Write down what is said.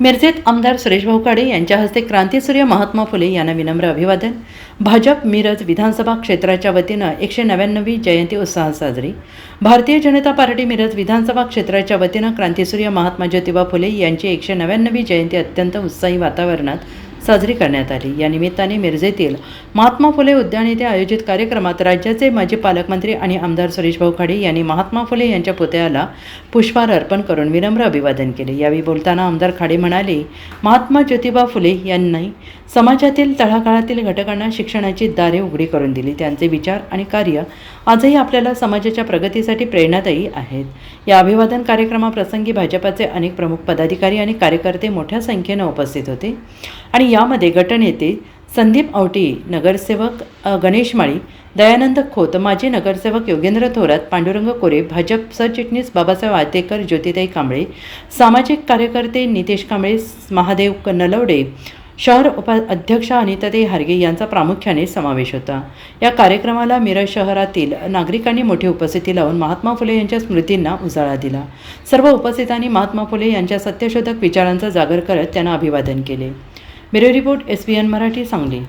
मिरजेत आमदार सुरेशभाऊ खाडे यांच्या हस्ते क्रांतीसूर्य महात्मा फुले यांना विनम्र अभिवादन. भाजप मिरज विधानसभा क्षेत्राच्या वतीनं 199वी जयंती उत्साहात साजरी. भारतीय जनता पार्टी मिरज विधानसभा क्षेत्राच्या वतीनं क्रांतीसूर्य महात्मा ज्योतिबा फुले यांची 199वी जयंती अत्यंत उत्साही वातावरणात साजरी करण्यात आली. या निमित्ताने मिरजेतील महात्मा फुले उद्यान येथे आयोजित कार्यक्रमात राज्याचे माजी पालकमंत्री आणि आमदार सुरेशभाऊ खाडे यांनी महात्मा फुले यांच्या पुतळ्याला पुष्पहार अर्पण करून विनम्र अभिवादन केले. यावेळी बोलताना आमदार खाडे म्हणाले, महात्मा ज्योतिबा फुले यांनी समाजातील तळागाळातील घटकांना शिक्षणाची दारे उघडी करून दिली. त्यांचे विचार आणि कार्य आजही आपल्याला समाजाच्या प्रगतीसाठी प्रेरणादायी आहेत. या अभिवादन कार्यक्रमाप्रसंगी भाजपाचे अनेक प्रमुख पदाधिकारी आणि कार्यकर्ते मोठ्या संख्येने उपस्थित होते आणि यामध्ये गटनेते संदीप आवटी, नगरसेवक गणेश माळी, दयानंद खोत, माजी नगरसेवक योगेंद्र थोरात, पांडुरंग कोरे, भाजप सरचिटणीस बाबासाहेब आतेकर, ज्योतिताई कांबळे, सामाजिक कार्यकर्ते नितेश कांबळे, महादेव नलवडे, शहर उपाध्यक्ष अनिताताई हार्गे यांचा प्रामुख्याने समावेश होता. या कार्यक्रमाला मिरज शहरातील नागरिकांनी मोठी उपस्थिती लावून महात्मा फुले यांच्या स्मृतींना उजाळा दिला. सर्व उपस्थितांनी महात्मा फुले यांच्या सत्यशोधक विचारांचा जागर करत त्यांना अभिवादन केले. Bureau report SBN Marathi, Sangli.